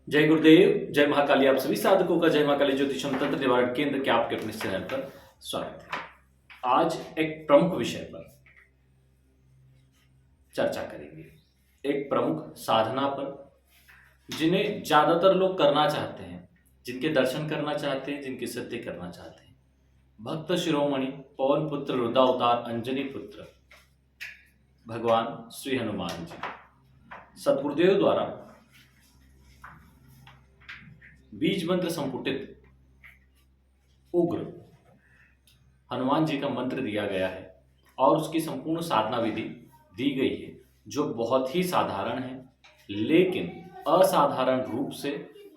जय गुरुदेव, जय महाकाली। आप सभी साधकों का जय महाकाली ज्योतिषम तंत्र निवारण केंद्र के आपके अपने चैनल पर स्वागत है। आज एक प्रमुख विषय पर चर्चा करेंगे, एक प्रमुख साधना पर, जिन्हें ज्यादातर लोग करना चाहते हैं, जिनके दर्शन करना चाहते हैं, जिनकी सिद्धि करना चाहते हैं। भक्त शिरोमणि पवन पुत्र रुद्रावतार अंजनी पुत्र भगवान श्री हनुमान जी सदगुरुदेव द्वारा बीज मंत्र संपुटित उग्र हनुमान जी का मंत्र दिया गया है और उसकी संपूर्ण साधना विधि दी गई है, जो बहुत ही साधारण है, लेकिन असाधारण रूप से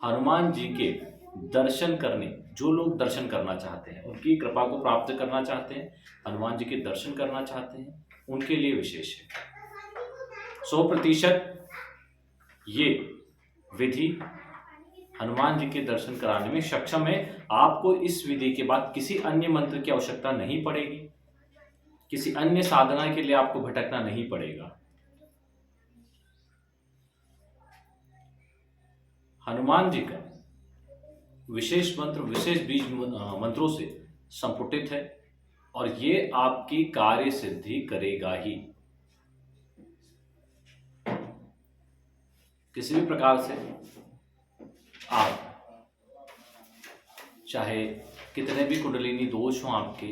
हनुमान जी के दर्शन करने, जो लोग दर्शन करना चाहते हैं, उनकी कृपा को प्राप्त करना चाहते हैं, हनुमान जी के दर्शन करना चाहते हैं, उनके लिए विशेष है। 100% ये विधि हनुमान जी के दर्शन कराने में सक्षम है। आपको इस विधि के बाद किसी अन्य मंत्र की आवश्यकता नहीं पड़ेगी, किसी अन्य साधना के लिए आपको भटकना नहीं पड़ेगा। हनुमान जी का विशेष मंत्र विशेष बीज मंत्रों से संपुटित है और ये आपकी कार्य सिद्धि करेगा ही। किसी भी प्रकार से आप चाहे कितने भी कुंडलिनी दोष हो आपके,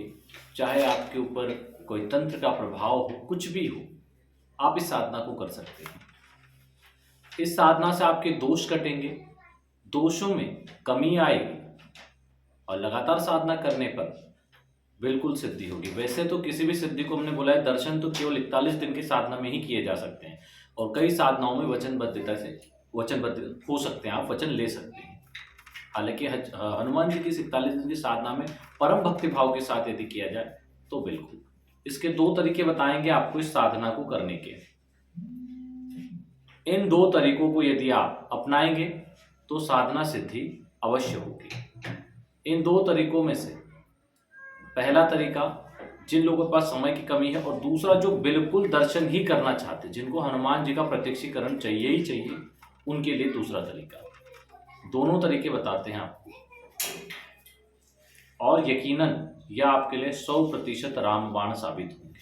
चाहे आपके ऊपर कोई तंत्र का प्रभाव हो, कुछ भी हो, आप इस साधना को कर सकते हैं। इस साधना से आपके दोष कटेंगे, दोषों में कमी आएगी और लगातार साधना करने पर बिल्कुल सिद्धि होगी। वैसे तो किसी भी सिद्धि को हमने बोला है, दर्शन तो केवल 41 दिन की साधना में ही किए जा सकते हैं और कई साधनाओं में वचनबद्ध हो सकते हैं, आप वचन ले सकते हैं। हालांकि हनुमान जी की 41 दिन की साधना में परम भक्ति भाव के साथ यदि किया जाए तो बिल्कुल। इसके 2 तरीके बताएंगे आपको इस साधना को करने के। इन 2 तरीकों को यदि आप अपनाएंगे तो साधना सिद्धि अवश्य होगी। इन 2 तरीकों में से पहला तरीका जिन लोगों के पास समय की कमी है, और दूसरा जो बिल्कुल दर्शन ही करना चाहते, जिनको हनुमान जी का प्रत्यक्षीकरण चाहिए ही चाहिए, उनके लिए दूसरा तरीका। दोनों तरीके बताते हैं आपको और यकीनन यह आपके लिए 100% रामबाण साबित होंगे।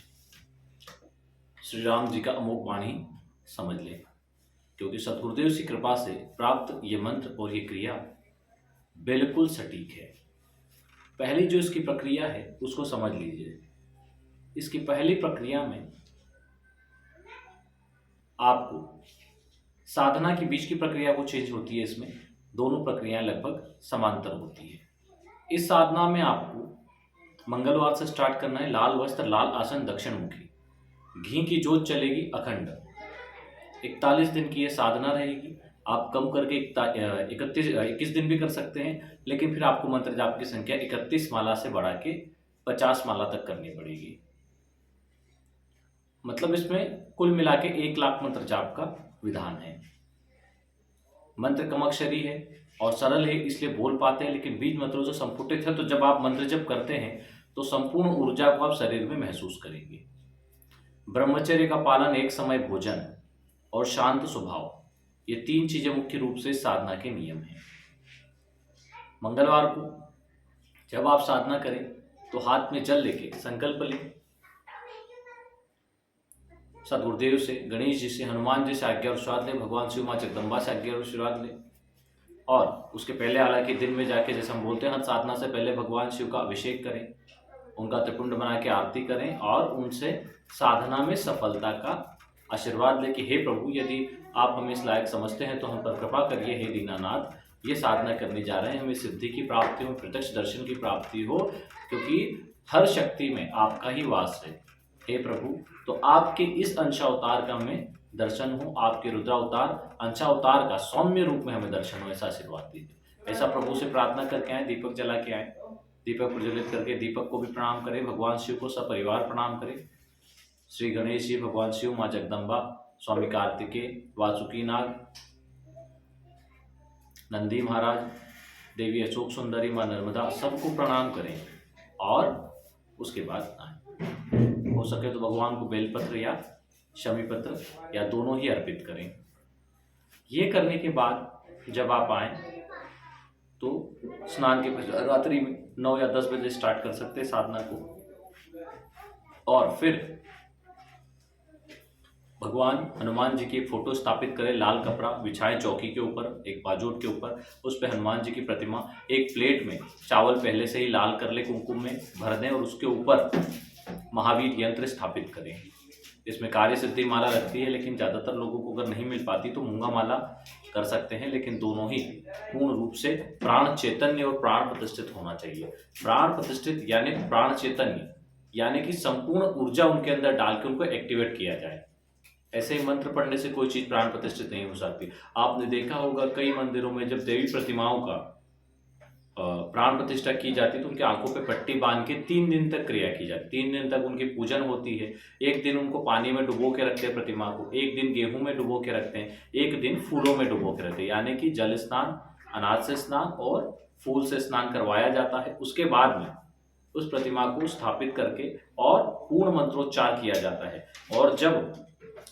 श्री राम जी का अमोघ वाणी समझ लें, क्योंकि सदगुरुदेव की कृपा से प्राप्त ये मंत्र और ये क्रिया बिल्कुल सटीक है। पहली जो इसकी प्रक्रिया है उसको समझ लीजिए। इसकी पहली प्रक्रिया में आपको साधना के बीच की प्रक्रिया को चेंज होती है। इसमें दोनों प्रक्रियाएं लगभग समांतर होती है। इस साधना में आपको मंगलवार से स्टार्ट करना है। लाल वस्त्र, लाल आसन, दक्षिण मुखी, घी की जोत चलेगी अखंड। 41 दिन की ये साधना रहेगी। आप कम करके 21 दिन भी कर सकते हैं, लेकिन फिर आपको मंत्र जाप की संख्या 31 माला से बढ़ा के 50 माला तक करनी पड़ेगी। मतलब इसमें कुल मिला के 1 लाख मंत्र जाप का विधान है। मंत्र कमक्षरी है और सरल है, इसलिए बोल पाते हैं, लेकिन बीज मंत्रों से संपुटित है। तो जब आप मंत्र जप करते हैं तो संपूर्ण ऊर्जा को आप शरीर में महसूस करेंगे। ब्रह्मचर्य का पालन, एक समय भोजन और शांत स्वभाव, ये 3 चीजें मुख्य रूप से साधना के नियम हैं। मंगलवार को जब आप साधना करें तो हाथ में जल लेके संकल्प लें, सदगुरुदेव से, गणेश जी से, हनुमान जी से आज्ञा और आशीर्वाद लें, भगवान शिव माँ जगदम्बा से आज्ञा और आशीर्वाद लें। और उसके पहले हालांकि दिन में जाके, जैसे हम बोलते हैं, साधना से पहले भगवान शिव का अभिषेक करें, उनका त्रिपुंड बना के आरती करें और उनसे साधना में सफलता का आशीर्वाद लें कि हे प्रभु, यदि आप हमें इस लायक समझते हैं तो हम पर कृपा करिए। हे दीनानाथ, ये साधना करने जा रहे हैं, हमें सिद्धि की प्राप्ति हो, प्रत्यक्ष दर्शन की प्राप्ति हो, क्योंकि हर शक्ति में आपका ही वास है। हे प्रभु, तो आपके इस अंशावतार का हमें दर्शन हो, आपके रुद्रावतार अंशावतार का सौम्य रूप में हमें दर्शन हो, ऐसा आशीर्वाद दीजिए। ऐसा प्रभु से प्रार्थना करके आए, दीपक जला के आए, दीपक प्रज्वलित करके दीपक को भी प्रणाम करें, भगवान शिव को सपरिवार प्रणाम करें। श्री गणेश जी, भगवान शिव, माँ जगदम्बा, स्वामी कार्तिकेय, वासुकी नाग, नंदी महाराज, देवी अशोक सुंदरी, माँ नर्मदा, सबको प्रणाम करें और उसके बाद आए। हो सके तो भगवान को बेलपत्र या शमी पत्र या दोनों ही अर्पित करें। ये करने के बाद जब आप आएँ तो स्नान के पश्चात रात्रि में 9 या 10 बजे स्टार्ट कर सकते हैं साधना को। और फिर भगवान हनुमान जी की फोटो स्थापित करें, लाल कपड़ा बिछाएं चौकी के ऊपर, एक बाजूट के ऊपर, उस पर हनुमान जी की प्रतिमा, एक प्लेट में चावल पहले से ही लाल कर ले, कुमकुम में भर दें और उसके ऊपर महावीर यंत्र स्थापित करें। इसमें कार्य सिद्धि माला रखती है, लेकिन ज़्यादातर लोगों को अगर नहीं मिल पाती तो मूंगा माला कर सकते हैं, लेकिन दोनों ही पूर्ण रूप से प्राण चैतन्य और प्राण प्रतिष्ठित होना चाहिए। प्राण प्रतिष्ठित यानी प्राण चैतन्य, यानी कि संपूर्ण ऊर्जा उनके अंदर डाल के उनको एक्टिवेट किया जाए। ऐसे ही मंत्र पढ़ने से कोई चीज़ प्राण प्रतिष्ठित नहीं हो सकती। आपने देखा होगा कई मंदिरों में जब देवी प्रतिमाओं का प्राण प्रतिष्ठा की जाती है तो उनकी आंखों पे पट्टी बांध के 3 दिन तक क्रिया की जाती है। 3 दिन तक उनकी पूजन होती है। एक दिन उनको पानी में डुबो के रखते हैं प्रतिमा को, एक दिन गेहूं में डुबो के रखते हैं, एक दिन फूलों में डुबो के रखते हैं, यानी कि जल स्नान, अनाज से स्नान और फूल से स्नान करवाया जाता है। उसके बाद में उस प्रतिमा को स्थापित करके और पूर्ण मंत्रोच्चार किया जाता है। और जब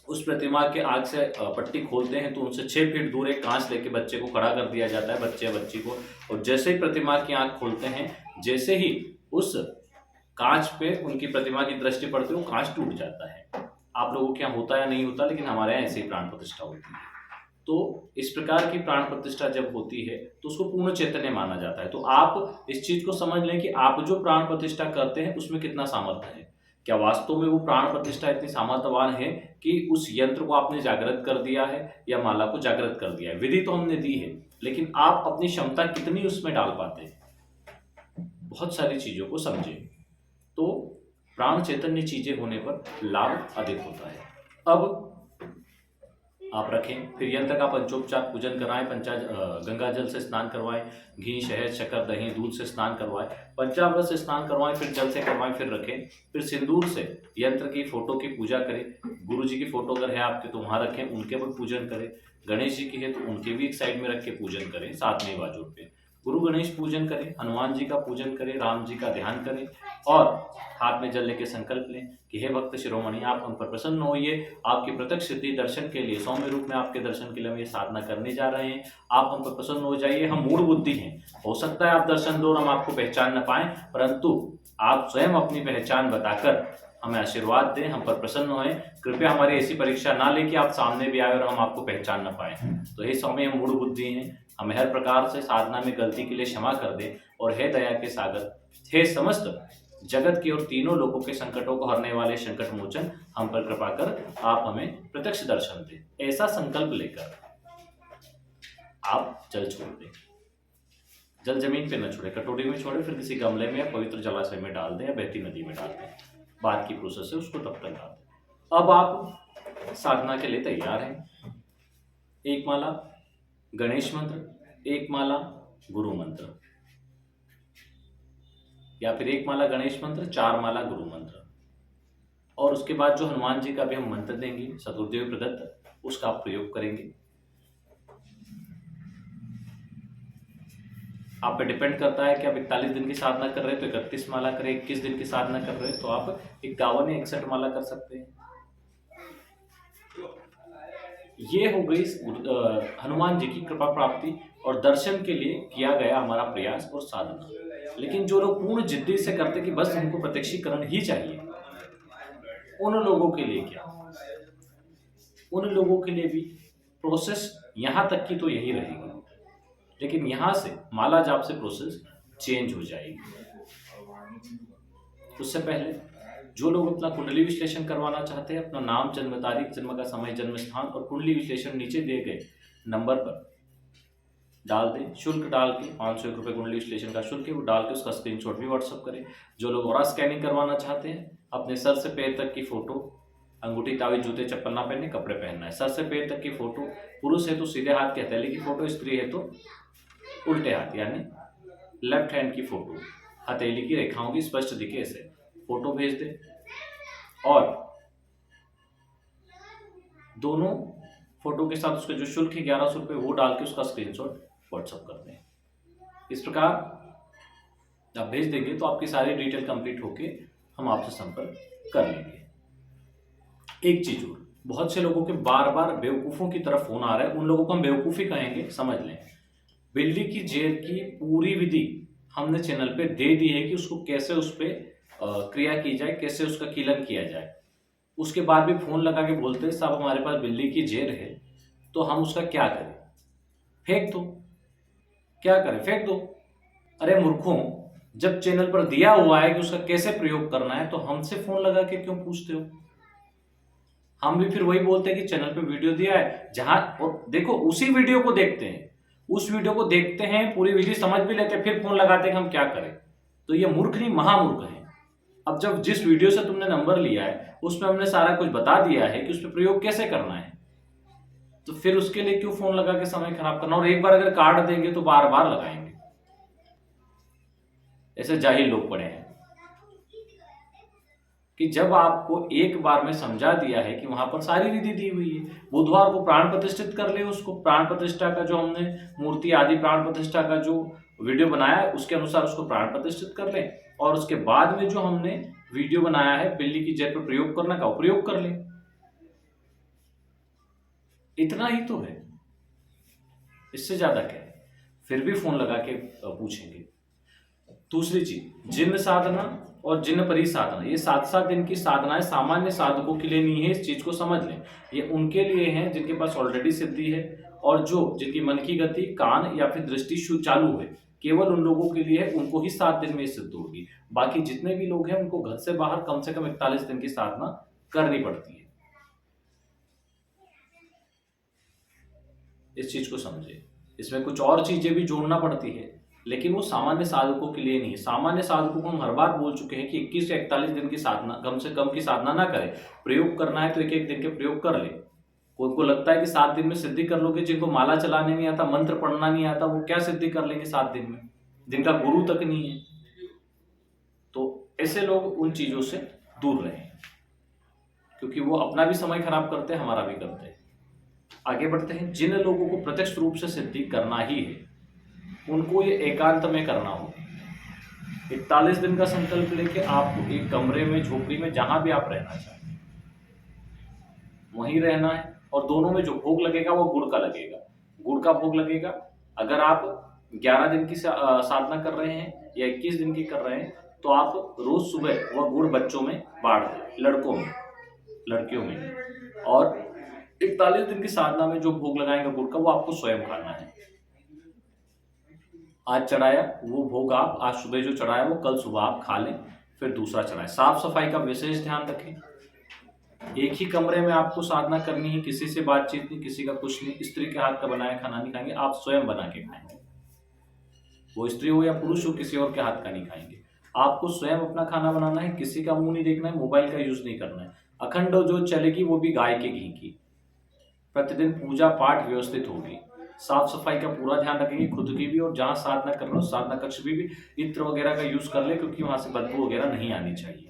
उस प्रतिमा के आग से पट्टी खोलते हैं तो उनसे 6 फीट दूर एक कांच लेके बच्चे को खड़ा कर दिया जाता है, बच्चे या बच्ची को। और जैसे ही प्रतिमा की आंख खोलते हैं, जैसे ही उस कांच पे उनकी प्रतिमा की दृष्टि पड़ती है, वो कांच टूट जाता है। आप लोगों के यहाँ होता या नहीं होता, लेकिन हमारे यहाँ ऐसे ही प्राण प्रतिष्ठा होती है। तो इस प्रकार की प्राण प्रतिष्ठा जब होती है तो उसको पूर्ण चैतन्य माना जाता है। तो आप इस चीज को समझ लें कि आप जो प्राण प्रतिष्ठा करते हैं उसमें कितना सामर्थ्य है। क्या वास्तव में वो प्राण प्रतिष्ठा इतनी सामर्थ्यवान है कि उस यंत्र को आपने जागृत कर दिया है या माला को जागृत कर दिया है। विधि तो हमने दी है, लेकिन आप अपनी क्षमता कितनी उसमें डाल पाते हैं। बहुत सारी चीजों को समझे तो प्राण चैतन्य चीजें होने पर लाभ अधिक होता है। अब आप रखें, फिर यंत्र का पंचोपचार पूजन कराएं, गंगा जल से स्नान करवाएं, घी, शहद, शक्कर, दही, दूध से स्नान करवाएं, पंचामृत से स्नान करवाएं, फिर जल से करवाएं, फिर रखें। फिर सिंदूर से यंत्र की फोटो की पूजा करें। गुरु जी की फोटो अगर है आपके तो वहां रखें, उनके पर पूजन करें। गणेश जी की है तो उनके भी एक साइड में रख के पूजन करें, साथ में बाजू पे। गुरु गणेश पूजन करें, हनुमान जी का पूजन करें, राम जी का ध्यान करें और हाथ में जल लेके संकल्प लें कि हे भक्त शिरोमणि, आप हम पर प्रसन्न होइए। आपकी प्रत्यक्ष सिद्धि दर्शन के लिए, सौम्य रूप में आपके दर्शन के लिए हम ये साधना करने जा रहे हैं। आप हम पर प्रसन्न हो जाइए। हम मूढ़ बुद्धि हैं, हो सकता है आप दर्शन दो और हम आपको पहचान न पाएं, परंतु आप स्वयं अपनी पहचान बताकर हमें आशीर्वाद दें, हम पर प्रसन्न होएं। कृपया हमारी ऐसी परीक्षा ना लें कि आप सामने भी आए और हम आपको पहचान न पाए। तो हे स्वामी, हम मूढ़ बुद्धि हैं, हमें हर प्रकार से साधना में गलती के लिए क्षमा कर दें। और हे दया के सागर, हे समस्त जगत की और तीनों लोगों के संकटों को हरने वाले संकट मोचन, हम पर कृपा कर आप हमें प्रत्यक्ष दर्शन दें। ऐसा संकल्प लेकर आप जल छोड़ दें। जल जमीन पे न छोड़े, कटोरी में छोड़े, फिर किसी गमले में या पवित्र जलाशय में डाल दें या बहती नदी में डाल दें। बाद की प्रोसेस है उसको तब तक डाल दें। अब आप साधना के लिए तैयार हैं। एक माला गणेश मंत्र, एक माला गुरु मंत्र, या फिर एक माला गणेश मंत्र, 4 माला गुरु मंत्र। और उसके बाद जो हनुमान जी का भी हम मंत्र देंगे, सदगुरुदेव प्रदत्त, उसका आप प्रयोग करेंगे। आप पे डिपेंड करता है कि आप 41 दिन की साधना कर रहे हैं तो 31 माला करें, 21 दिन की साधना कर रहे हैं तो आप 51 या 61 माला कर सकते हैं। ये हो गई हनुमान जी की कृपा प्राप्ति और दर्शन के लिए किया गया हमारा प्रयास और साधना। लेकिन जो लोग पूर्ण जिद्दी से करते कि बस उनको प्रत्यक्षीकरण ही चाहिए, उन लोगों के लिए क्या? उन लोगों के लिए भी प्रोसेस यहाँ तक की तो यही रहेगी, लेकिन यहाँ से माला जाप से प्रोसेस चेंज हो जाएगी। उससे पहले जो लोग अपना कुंडली विश्लेषण करवाना चाहते हैं, अपना नाम, जन्म तारीख, जन्म का समय, जन्म स्थान और कुंडली विश्लेषण नीचे दिए गए नंबर पर डाल दें। शुल्क डाल के 500 रुपये कुंडली विश्लेषण का शुल्क है, वो डाल के उसका स्क्रीनशॉट भी व्हाट्सअप करें। जो लोग ऑरा स्कैनिंग करवाना चाहते हैं, अपने सर से पैर तक की फोटो, अंगूठी, तावीज, जूते, चप्पल ना पहने, कपड़े पहनना है। सर से पैर तक की फोटो, पुरुष है तो सीधे हाथ की हथेली की फोटो, स्त्री है तो उल्टे हाथ यानी लेफ्ट हैंड की फोटो, हथेली की रेखाओं की स्पष्ट दिखे ऐसे फोटो भेज दे। और दोनों फोटो के साथ उसका जो शुल्क है 1100 रुपये, वो डाल के उसका स्क्रीनशॉट व्हाट्सअप कर दें। इस प्रकार आप भेज देंगे तो आपकी सारी डिटेल कंप्लीट होके हम आपसे संपर्क कर लेंगे। एक चीज और, बहुत से लोगों के बार बार बेवकूफ़ों की तरफ फोन आ रहा है, उन लोगों को हम बेवकूफ़ी कहेंगे, समझ लें। बिल्ली की जेर की पूरी विधि हमने चैनल पे दे दी है कि उसको कैसे उस पे क्रिया की जाए, कैसे उसका कीलन किया जाए। उसके बाद भी फोन लगा के बोलते हैं साहब हमारे पास बिल्ली की जेर है, तो हम उसका क्या करें? फेंक दो। क्या करें? फेंक दो। अरे मूर्खों, जब चैनल पर दिया हुआ है कि उसका कैसे प्रयोग करना है, तो हमसे फोन लगा के क्यों पूछते हो? हम भी फिर वही बोलते हैं कि चैनल पे वीडियो दिया है, जहां और देखो उसी वीडियो को देखते हैं, उस वीडियो को देखते हैं, पूरी विधि समझ भी लेते हैं, फिर फोन लगाते हैं कि हम क्या करें। तो ये मूर्ख नहीं, महामूर्ख है। अब जब जिस वीडियो से तुमने नंबर लिया है उसमें हमने सारा कुछ बता दिया है कि उसमें प्रयोग कैसे करना है, तो फिर उसके लिए क्यों फोन लगा के समय खराब करना? और एक बार अगर कार्ड देंगे तो बार बार लगाएंगे। ऐसे जाहिल लोग पड़े हैं कि जब आपको एक बार में समझा दिया है कि वहां पर सारी विधि दी हुई है, बुधवार को प्राण प्रतिष्ठित कर ले उसको, प्राण प्रतिष्ठा का जो हमने मूर्ति आदि प्राण प्रतिष्ठा का जो वीडियो बनाया है उसके अनुसार उसको प्राण प्रतिष्ठित कर ले, और उसके बाद में जो हमने वीडियो बनाया है बिल्ली की जेर पर प्रयोग करने का, प्रयोग कर ले। इतना ही तो है, इससे ज्यादा क्या है? फिर भी फोन लगा के पूछेंगे। दूसरी चीज, जिन साधना और जिन परी साधना, ये 7-7 दिन की साधनाएं सामान्य साधकों के लिए नहीं है, इस चीज को समझ लें। ये उनके लिए हैं जिनके पास ऑलरेडी सिद्धि है, और जो जिनकी मन की गति, कान या फिर दृष्टि चालू है, केवल उन लोगों के लिए है, उनको ही 7 दिन में सिद्ध होगी। बाकी जितने भी लोग हैं उनको घर से बाहर कम से कम 41 दिन की साधना करनी पड़ती है। इस चीज को समझे। इसमें कुछ और चीजें भी जोड़ना पड़ती है, लेकिन वो सामान्य साधकों के लिए नहीं है। सामान्य साधकों को हम हर बार बोल चुके हैं कि 21 से 41 दिन की साधना, कम से कम की साधना ना करें। प्रयोग करना है तो एक एक दिन के प्रयोग कर ले। को लगता है कि 7 दिन में सिद्धि कर लोगे, जिनको माला चलाने नहीं आता, मंत्र पढ़ना नहीं आता, वो क्या सिद्धि कर लेंगे 7 दिन में, जिनका गुरु तक नहीं है? तो ऐसे लोग उन चीजों से दूर रहें, क्योंकि वो अपना भी समय खराब करते हैं, हमारा भी करते हैं। आगे बढ़ते हैं। जिन लोगों को प्रत्यक्ष रूप से सिद्धि करना ही है, उनको ये एकांत में करना होगा। 41 दिन का संकल्प लेके आपको एक कमरे में, झोपड़ी में, जहां भी आप रहना चाहें वहीं रहना है, और दोनों में जो भोग लगेगा वो गुड़ का लगेगा। गुड़ का भोग लगेगा। अगर आप 11 दिन की साधना कर रहे हैं या 21 दिन की कर रहे हैं, तो आप रोज सुबह वह गुड़ बच्चों में बांट दें, लड़कों में, लड़कियों में। और 41 दिन की साधना में जो भोग लगाएंगे गुड़ का, वो आपको स्वयं खाना है। आज चढ़ाया वो भोग आप आज सुबह जो चढ़ाया वो कल सुबह आप खा लें, फिर दूसरा चढ़ाएं। साफ सफाई का विशेष ध्यान रखें। एक ही कमरे में आपको साधना करनी है, किसी से बातचीत नहीं, किसी का कुछ नहीं। स्त्री के हाथ का बनाया खाना नहीं खाएंगे, आप स्वयं बना के खाएंगे। वो स्त्री हो या पुरुष हो, किसी और के हाथ का नहीं खाएंगे। आपको स्वयं अपना खाना बनाना है, किसी का मुंह नहीं देखना है, मोबाइल का यूज नहीं करना है। अखंड जो चलेगी वो भी गाय के घी की। प्रतिदिन पूजा पाठ व्यवस्थित होगी। साफ सफाई का पूरा ध्यान रखेंगे, खुद की भी, और जहां साधना कर रहे हो साधना कक्ष भी इत्र वगैरह का यूज कर ले, क्योंकि वहां से बदबू वगैरह नहीं आनी चाहिए।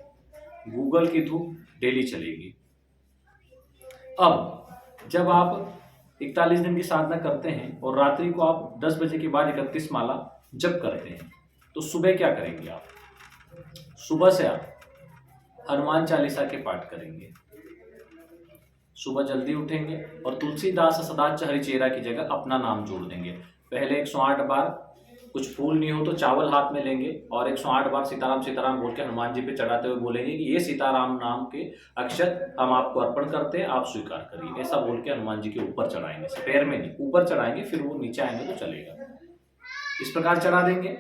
गूगल की धूप डेली चलेगी। अब जब आप 41 दिन की साधना करते हैं और रात्रि को आप 10 बजे के बाद 31 माला जप करते हैं, तो सुबह क्या करेंगे आप? सुबह से आप हनुमान चालीसा के पाठ करेंगे। सुबह जल्दी उठेंगे और तुलसीदास सदाच हरिचेरा की जगह अपना नाम जोड़ देंगे। पहले 108 बार, कुछ फूल नहीं हो तो चावल हाथ में लेंगे और 108 बार सीताराम सीताराम बोल के हनुमान जी पे चढ़ाते हुए बोलेंगे कि ये सीताराम नाम के अक्षर हम आपको अर्पण करते हैं, आप स्वीकार करिए। ऐसा बोल के हनुमान जी के ऊपर चढ़ाएंगे, पैर में नहीं, ऊपर चढ़ाएंगे, फिर वो नीचे आएंगे तो चलेगा। इस प्रकार चढ़ा देंगे।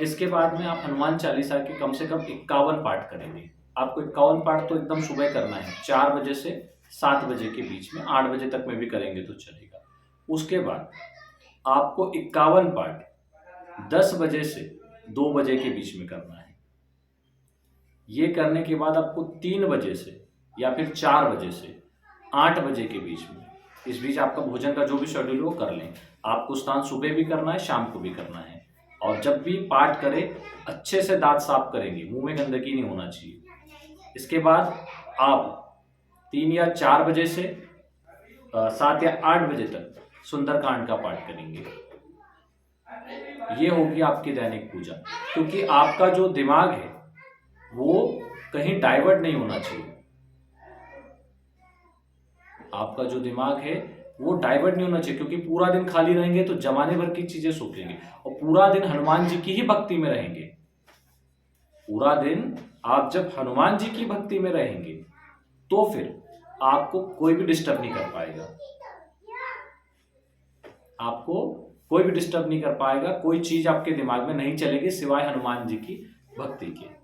इसके बाद में आप हनुमान चालीसा के कम से कम 51 पाठ करेंगे। आपको 51 पाठ तो एकदम सुबह करना है, 4 बजे से 7 बजे के बीच में, 8 बजे तक में भी करेंगे तो चलेगा। उसके बाद आपको 51 पाठ 10 बजे से 2 बजे के बीच में करना है। ये करने के बाद आपको 3 बजे से या फिर 4 बजे से 8 बजे के बीच में, इस बीच आपका भोजन का जो भी शेड्यूल हो कर लें। आपको स्नान सुबह भी करना है, शाम को भी करना है। और जब भी पाठ करें अच्छे से दांत साफ करेंगे, मुंह में गंदगी नहीं होना चाहिए। इसके बाद आप 3 या 4 बजे से 7 या 8 बजे तक सुंदरकांड का पाठ करेंगे। ये होगी आपकी दैनिक पूजा, क्योंकि आपका जो दिमाग है वो कहीं डाइवर्ट नहीं होना चाहिए। आपका जो दिमाग है वो डाइवर्ट नहीं होना चाहिए, क्योंकि पूरा दिन खाली रहेंगे तो जमाने भर की चीजें सोचेंगे, और पूरा दिन हनुमान जी की ही भक्ति में रहेंगे। पूरा दिन आप जब हनुमान जी की भक्ति में रहेंगे तो फिर आपको कोई भी डिस्टर्ब नहीं कर पाएगा, आपको कोई भी डिस्टर्ब नहीं कर पाएगा, कोई चीज आपके दिमाग में नहीं चलेगी सिवाय हनुमान जी की भक्ति के।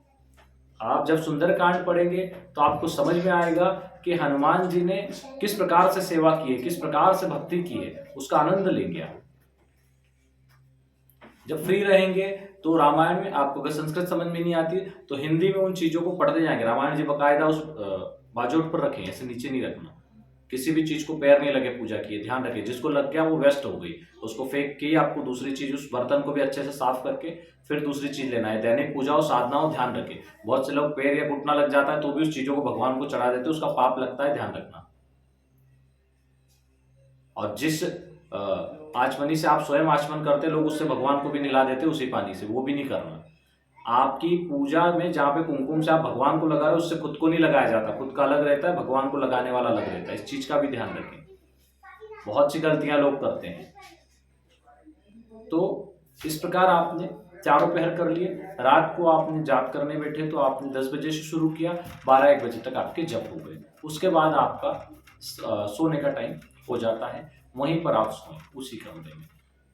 आप जब सुंदरकांड पढ़ेंगे तो आपको समझ में आएगा कि हनुमान जी ने किस प्रकार से सेवा की है, किस प्रकार से भक्ति की है, उसका आनंद लेंगे आप। जब फ्री रहेंगे तो रामायण में आपको अगर संस्कृत समझ में नहीं आती तो हिंदी में उन चीजों को पढ़ते जाएंगे। रामायण जी बकायदा उस बाजोट पर रखें, ऐसे नीचे नहीं रखना, किसी भी चीज को पैर नहीं लगे पूजा किए, ध्यान रखिए। जिसको लग गया वो वेस्ट हो गई, उसको फेंक के आपको दूसरी चीज, उस बर्तन को भी अच्छे से साफ करके फिर दूसरी चीज लेना है। दैनिक पूजा हो, साधना हो, ध्यान रखें। बहुत से लोग पैर या घुटना लग जाता है तो भी उस चीजों को भगवान को चढ़ा देते, उसका पाप लगता है, ध्यान रखना। और जिस आचमनी से आप स्वयं आचमन करते, लोग उससे भगवान को भी निला देते उसी पानी से, वो भी नहीं करना। आपकी पूजा में जहाँ पे कुमकुम से आप भगवान को लगा रहे हो उससे खुद को नहीं लगाया जाता, खुद का अलग रहता है, भगवान को लगाने वाला अलग रहता है। इस चीज का भी ध्यान रखें, बहुत सी गलतियां लोग करते हैं। तो इस प्रकार आपने चारों पहर कर लिए। रात को आपने जाप करने बैठे तो आपने 10 बजे से शुरू किया, 12-1 बजे तक आपके जप हो गए। उसके बाद आपका सोने का टाइम हो जाता है, वहीं पर आप सोएं उसी कमरे में।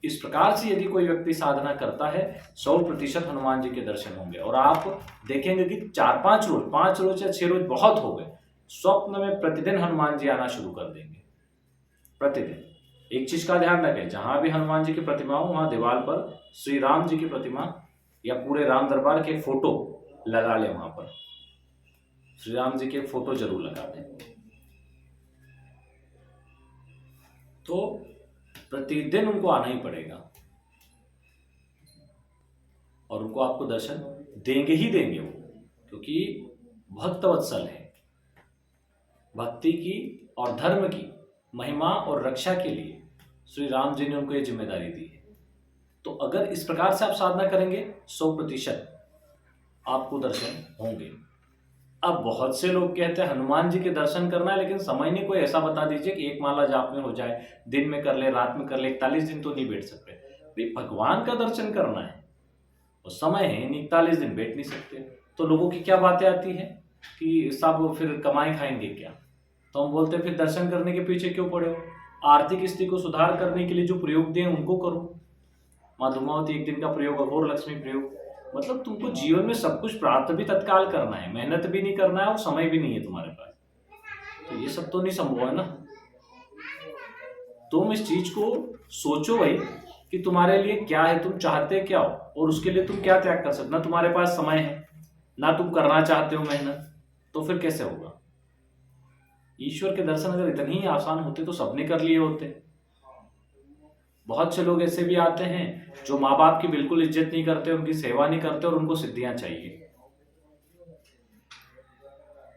इस प्रकार से यदि कोई व्यक्ति साधना करता है 100% हनुमान जी के दर्शन होंगे। और आप देखेंगे कि 4-5 रोज, 5 रोज या 6 रोज बहुत हो गए, स्वप्न में प्रतिदिन हनुमान जी आना शुरू कर देंगे। प्रतिदिन एक चीज का ध्यान रखें, जहां भी हनुमान जी की प्रतिमा हो वहां दीवार पर श्री राम जी की प्रतिमा या पूरे राम दरबार के फोटो लगा ले, वहां पर श्री राम जी के फोटो जरूर लगा दें। तो प्रतिदिन उनको आना ही पड़ेगा और उनको आपको दर्शन देंगे ही देंगे वो, क्योंकि भक्तवत्सल है। भक्ति की और धर्म की महिमा और रक्षा के लिए श्री राम जी ने उनको ये जिम्मेदारी दी है। तो अगर इस प्रकार से आप साधना करेंगे 100% आपको दर्शन होंगे। अब बहुत से लोग कहते हैं हनुमान जी के दर्शन करना है लेकिन समय नहीं, कोई ऐसा बता दीजिए कि 1 माला जाप में हो जाए, दिन में कर ले, रात में कर ले, 41 दिन तो नहीं बैठ सकते। भाई भगवान का दर्शन करना है और समय है नहीं, 41 दिन बैठ नहीं सकते। तो लोगों की क्या बातें आती है कि सब फिर कमाई खाएंगे क्या। तो हम बोलते हैं फिर दर्शन करने के पीछे क्यों पड़े हो, आर्थिक स्थिति को सुधार करने के लिए जो प्रयोग दिए उनको करो। माँ धूमावती 1 दिन का प्रयोग, अघोर लक्ष्मी प्रयोग। मतलब तुमको जीवन में सब कुछ प्राप्त भी तत्काल करना है, मेहनत भी नहीं करना है और समय भी नहीं है तुम्हारे पास, तो ये सब तो नहीं संभव है ना। तुम इस चीज को सोचो भाई कि तुम्हारे लिए क्या है, तुम चाहते क्या हो और उसके लिए तुम क्या त्याग कर सकते। ना तुम्हारे पास समय है, ना तुम करना चाहते हो मेहनत, तो फिर कैसे होगा। ईश्वर के दर्शन अगर इतने ही आसान होते तो सबने कर लिए होते। बहुत से लोग ऐसे भी आते हैं जो माँ बाप की बिल्कुल इज्जत नहीं करते, उनकी सेवा नहीं करते और उनको सिद्धियां चाहिए।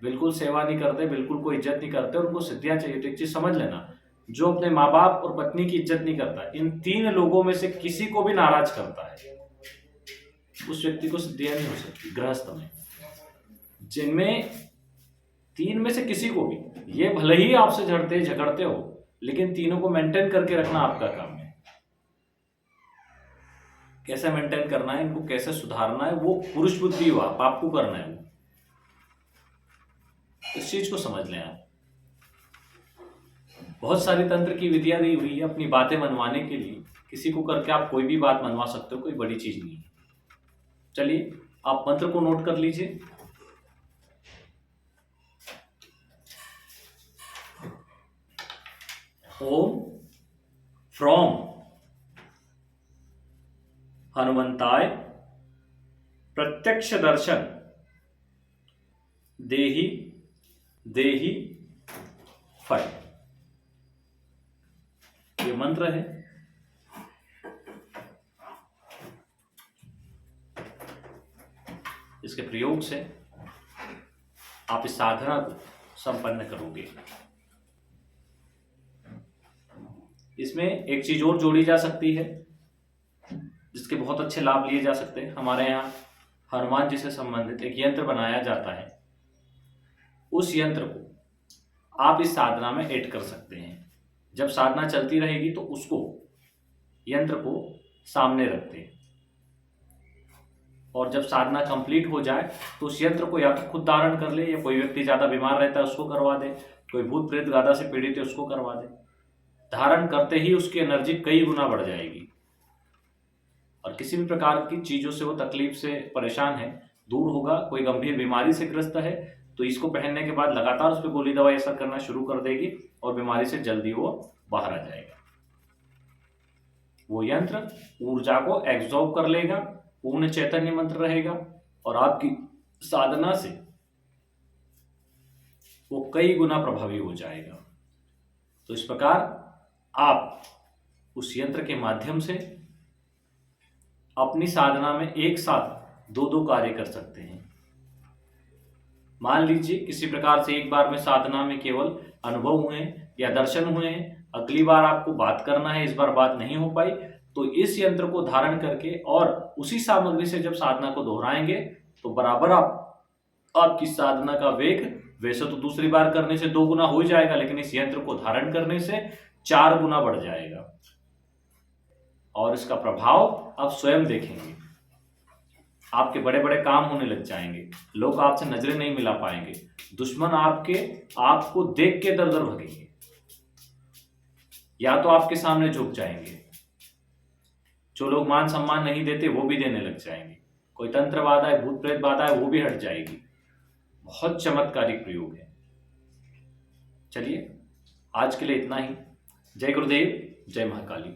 बिल्कुल सेवा नहीं करते, बिल्कुल कोई इज्जत नहीं करते और उनको सिद्धियां चाहिए। तो एक चीज समझ लेना, जो अपने माँ बाप और पत्नी की इज्जत नहीं करता, इन 3 लोगों में से किसी को भी नाराज करता है, उस व्यक्ति को सिद्धियां नहीं हो सकती गृहस्थ में। जिनमें 3 में से किसी को भी, ये भले ही आपसे झगड़ते हो लेकिन तीनों को मेंटेन करके रखना आपका काम है। कैसे मेंटेन करना है, इनको कैसे सुधारना है, वो पुरुष बुद्धि हो, आपको करना है। वो इस चीज को समझ लें आप। बहुत सारी तंत्र की विधियां दी हुई है अपनी बातें मनवाने के लिए, किसी को करके आप कोई भी बात मनवा सकते हो, कोई बड़ी चीज नहीं है। चलिए आप मंत्र को नोट कर लीजिए। ओम फ्रॉम हनुमंताय प्रत्यक्ष दर्शन देहि देहि फल। ये मंत्र है। इसके प्रयोग से आप इस साधना को संपन्न करोगे। इसमें एक चीज और जोड़ी जा सकती है जिसके बहुत अच्छे लाभ लिए जा सकते हैं। हमारे यहाँ हनुमान जी से संबंधित एक यंत्र बनाया जाता है। उस यंत्र को आप इस साधना में ऐड कर सकते हैं। जब साधना चलती रहेगी तो उसको, यंत्र को सामने रखते हैं, और जब साधना कंप्लीट हो जाए तो उस यंत्र को या तो खुद धारण कर ले, या कोई व्यक्ति ज़्यादा बीमार रहता है उसको करवा दे, कोई भूत प्रेत गादा से पीड़ित है उसको करवा दे। धारण करते ही उसकी एनर्जी कई गुना बढ़ जाएगी, और किसी भी प्रकार की चीज़ों से वो तकलीफ से परेशान है दूर होगा। कोई गंभीर बीमारी से ग्रस्त है तो इसको पहनने के बाद लगातार उस पर गोली दवाई असर करना शुरू कर देगी और बीमारी से जल्दी वो बाहर आ जाएगा। वो यंत्र ऊर्जा को एब्जॉर्ब कर लेगा, पूर्ण चैतन्य मंत्र रहेगा, और आपकी साधना से वो कई गुना प्रभावी हो जाएगा। तो इस प्रकार आप उस यंत्र के माध्यम से अपनी साधना में एक साथ दो दो कार्य कर सकते हैं। मान लीजिए किसी प्रकार से एक बार में साधना में केवल अनुभव हुए या दर्शन हुए हैं, अगली बार आपको बात करना है, इस बार बात नहीं हो पाई, तो इस यंत्र को धारण करके और उसी सामग्री से जब साधना को दोहराएंगे तो बराबर आपकी साधना का वेग वैसे तो दूसरी बार करने से 2 गुना हो जाएगा, लेकिन इस यंत्र को धारण करने से 4 गुना बढ़ जाएगा, और इसका प्रभाव आप स्वयं देखेंगे। आपके बड़े बड़े काम होने लग जाएंगे, लोग आपसे नजरें नहीं मिला पाएंगे, दुश्मन आपको देख के दर दर भगेंगे, या तो आपके सामने झुक जाएंगे। जो लोग मान सम्मान नहीं देते वो भी देने लग जाएंगे, कोई तंत्र बाधा है, भूत प्रेत बाधा है, वो भी हट जाएगी। बहुत चमत्कारिक प्रयोग है। चलिए आज के लिए इतना ही। जय गुरुदेव, जय महाकाली।